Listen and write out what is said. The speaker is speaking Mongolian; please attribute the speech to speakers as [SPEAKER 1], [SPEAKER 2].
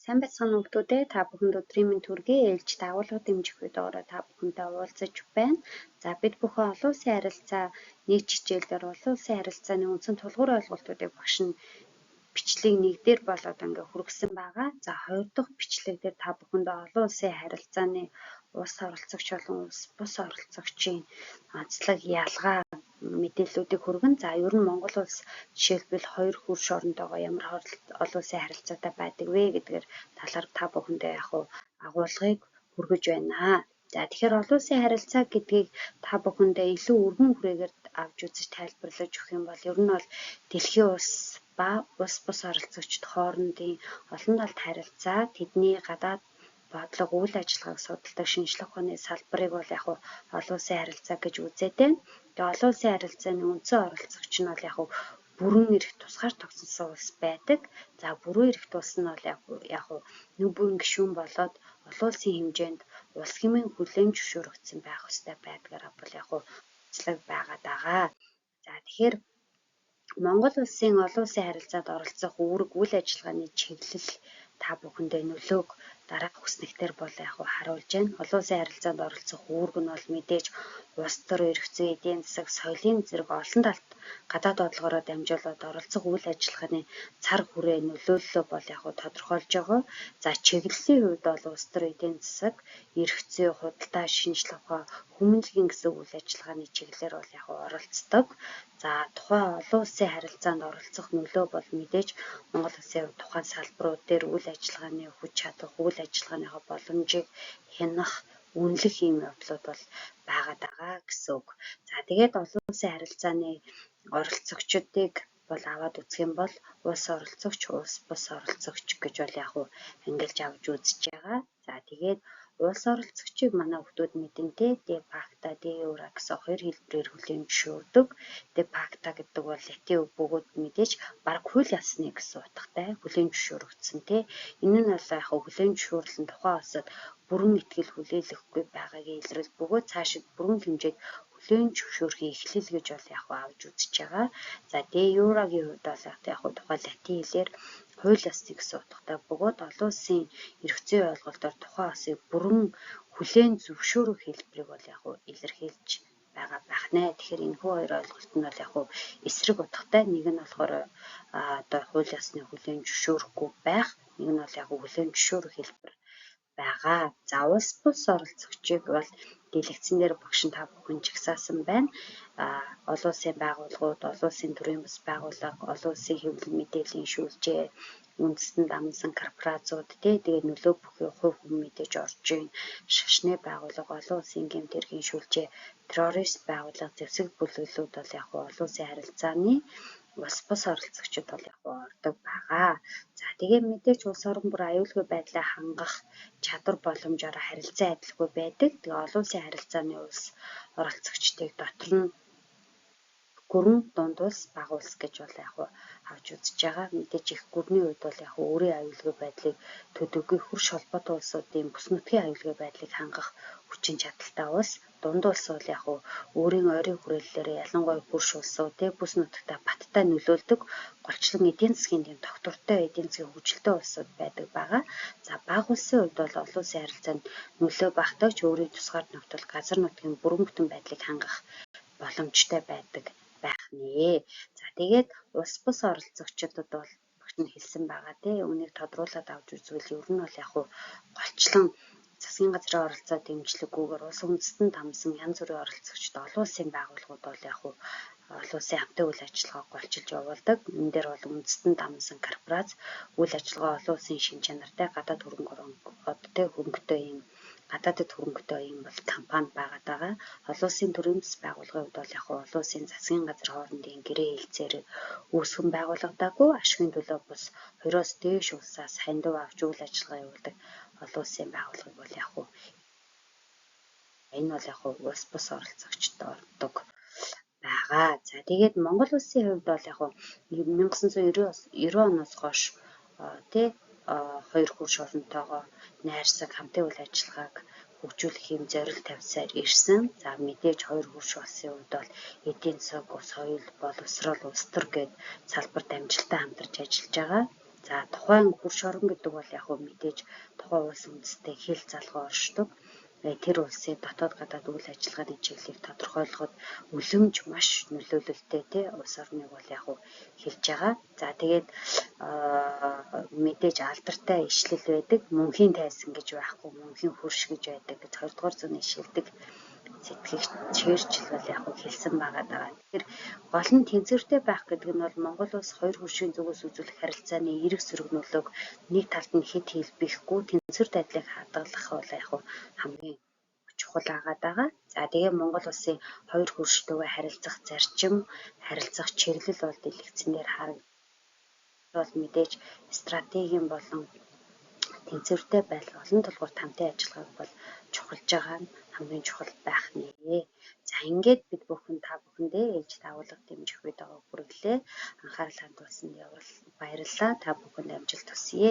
[SPEAKER 1] Сайн байцгаана уу бүгдээ. Та бүхэнд өдрийн мэнд хүргэе. Ээлж дагуулга дэмжих үед ороо та бүхэнтэй уулзаж байна. За бид бүхэн олон улсын харилцаа нэг хичээлээр олон улсын харилцааны үндсэн тулгуур ойлголтуудыг багш нь бичлэг 1 дээр болоод ингээ хүргэсэн байгаа. За 2 дахь бичлэг дээр та бүхэндээ олон улсын харилцааны улс оролцогч болон бус оролцогчийн онцлог ялгаа мэдээллүүдийг хүргэн. За ер нь Монгол улс жишээлбэл 2 хөрш оронтойгоо ямар олон улсын харилцаатай байдаг вэ гэдгээр талаар та бүхэндээ агуулгыг хүргэж байна. За тэгэхээр олон улсын харилцаа гэдгийг та бүхэндээ илүү өргөн хүрээгээр авч үзэж тайлбарлаж өгөх юм бол ер нь бол дэлхийн улс ба улс бус оролцогчид хоорондын олон талт харилцаа, тэдний гадаад бодлого, үйл ажиллагааг судалдаг шинжлэх ухааны салбарыг бол олон улсын харилцаа гэж үзээтэй. Тэгээ олон улсын харилцааны үндсэн оролцогч нь бол бүрэн эрх тусгаар тогтсон улс байдаг. За бүрэн эрхт улс нь бол нэг буян гишүүн болоод олон улсын хэмжээнд улс хэмээн хүлээн зөвшөөрөгдсөн байх ёстой байдгаараа бол онцлог байгаад байгаа. За тэгэхээр Монгол улсын олон улсын харилцаанд оролцох үүрэг үйл ажиллагааны чиглэл та бүхэндээ нөлөөг дараах хүснэгтэр бол харуулж байна. Олон улсын харилцаанд оролцох үүрэг нь бол мэдээж улс төр, эрх зүйн, эдийн засаг, соёлын зэрэг олон талт гадаад бодлогоороо дамжуулаад оролцох үйл ажиллагааны цар хүрээ нөлөөллөө бол тодорхойлж байгаа. За чиглэлийн хувьд бол улс төр, эдийн засаг, эрх зүй, худалдаа, шинжлэх ухаан, хүмүүнлэгийн гэсэн үйл ажиллагааны чиглэлээр бол оролцдог. За тухайн олон улсын харилцаанд оролцох нөлөө бол мэдээж Монгол улсын хувьд тухайн салбарууд дээр үйл ажиллагааны хүч чадах, үйл ажиллагааныхаа боломжийг хянах, үнэлэх ийм явдлууд бол байгаад байгаа гэсэн үг. За тэгээд олон улсын харилцааны оролцогчдыг бол аваад үзэх юм бол улс оролцогч, улс бус оролцогч гэж бол ангилж авч үзэж байгаа. За тэгээд улс оролцогчийг манай хүмүүс мэдэнтэй де факто, де юре гэсэн хоёр хэлбэрээр хүлээн зөвшөөрдөг. De facto гэдэг бол латин үг бөгөөд мэдээж бараг хууль ёсны гэсэн утгатай хүлээн зөвшөөрөгдсөн тий. Энэ нь бол хүлээн зөвшөөрөл нь тухайн улсад бүрэн итгэл хүлээлгэхгүй байгааг илрэл бөгөөд цаашид бүрэн хэмжээд хүлээн зөвшөөрөхийг эхлэл гэж бол авч үзэж байгаа. За de юрегийн хувьд бол тухайн латин хэлээр хууль ёсны гэсэн утгатай бөгөөд олон улсын эрх зүйн ойлголтоор тухайн улсыг бүрэн хүлээн зөвшөөрөх хэлбэрийг бол илэрхийлж байгаа байх нэ. Тэгэхээр энэ хоёр ойлголт нь бол эсрэг утгатай. Нэг нь болохоор одоо хууль ёсны хүлээн зөвшөөрөхгүй байх, нэг нь бол хүлээн зөвшөөрөх хэлбэр байгаа. За улс бус оролцогчийг бол дэлгэцэн дээр багш та бүхэн жагсаасан байна. Олон улсын байгууллагууд, олон улсын төрийн бас байгууллага, олон улсын хэвлэл мэдээллийн шүүлжээ, үндэстэн дамнасан корпорациуд тэгээд нөлөө бүхий хувь хүн мэдээж орж ийн шашны байгууллага, олон улсын гэмт хэргийн шүүлжээ, террорист байгууллага, зэвсэг бүлэглүүд бол олон улсын харилцааны улс бус оролцогчид бол ордог байгаа. За тэгээд мэдээж улс орон бүр аюулгүй байдлаа хангах чадвар боломжоор харилцаа адилгүй байдаг. Тэгээ олон улсын харилцааны улс оролцогчдыг дотор нь гүрэн дунд улс, бага улс гэж бол авч үзэж байгаа. Мэдээж их гүрний үед бол өөрийн аюулгүй байдлыг төдийгүй хөрш холбоотой улсуудын бүс нутгийн аюулгүй байдлыг хангах хүчин чадалтай улс, дунд улс бол өөрийн ойрын хүрээллээр ялангуяа хөрш улсууд бүс нутагтаа баттай нөлөөлдөг голчлон эдийн засгийн дэм тогтвортой эдийн засгийн хөгжилтэй улсууд байдаг байгаа. За бага улсын хувьд бол олон улсын харилцаанд нөлөө багтааж өөрийн тусгаар нөхцөл газар нутгийн бүрэн бүтэн байдлыг хангах боломжтой байдаг байх нэ. За тэгээд улс бус оролцогчдод бол багш нь хэлсэн байгаа тий. Үүнийг тодруулаад авч үзвэл ер нь бол голчлон засгийн газрын оролцоо дэмжлэггүйгээр улс үндэстэн дамсан янз бүрийн оролцогчд олон улсын байгууллагууд бол олон улсын хамтын үйл ажиллагааг голчилж явуулдаг. Энэ дээр бол үндэстэн дамсан корпорац үйл ажиллагаа олон улсын шин чанартай гадаад хөрөнгөтэй юм гадаадд хөрөнгөтэй юм бол компани байгаад байгаа. Олон улсын төрийн бас байгууллагын хувьд бол олон улсын засгийн газар хоорондын гэрээ хэлцээр үүсгэн байгуулагдаагүй ашигын төлөө бус 2-оос дээш улсаас хандив авч үйл ажиллагаа явуулдаг олон улсын байгууллагыг бол энэ бол улс бус оролцогчд ордог байгаа. За тэгээд Монгол улсын хувьд бол 1990 оноос хойш хоёр хөрш оронтойгоо найрсаг хамтын үйл ажиллагааг хөгжүүлэх юм зорилт тавьсаар ирсэн. За мэдээж хоёр хөрш улсын хувьд бол эдийн засаг, соёл, боловсрол, улс төр гээд салбарт амжилттай хамтарч ажиллаж байгаа. За тухайн хөрш орон гэдэг бол яг хөө мэдээж тухайн улс үндэстэй хэл залгуу оршдог. Тэр улсын дотоод гадаад үйл ажиллагааны чиглэлийг тодорхойлоход үлэмж маш нөлөөлөлтэй тий улс орныг бол яг хөө хэлж байгаа. За тэгээд мэдээж алдартай ишлэл байдаг. Мөнхийн тайсан гэж байхгүй, мөнхийн хөрш гэж байдаг гэж 20 дугаар зууны шилдэг сэтгэгч Черчилль бол яг хэлсэн байгаа даа. Тэгэхээр гол нь тэнцвэртэй байх гэдэг нь бол Монгол улс хоёр хөршийн зүгээс үзүүлэх харилцааны эрэг сөргнөлөөг нэг талд нь хэд хэлбэхгүй тэнцвэр дадлыг хадгалах бол яг хамгийн чухал байгаа. За тэгээ Монгол улсын хоёр хөрштөөгөө харилцах зарчим, харилцах чиглэл бол дэлгэцэн дээр бол мэдээж стратегийн болон тэнцвэртэй байдал олон тулгуурт хамтын ажиллагааг бол чухалж байгаа нь хамгийн чухал байх нэ. За ингээд бид бүхэн та бүхэндээ ээлжид агуулга дэмжих үед байгаа хүргэлээ. Анхаарал хандуулсанд явал баярлалаа. Та бүхэнд амжилт хүсье.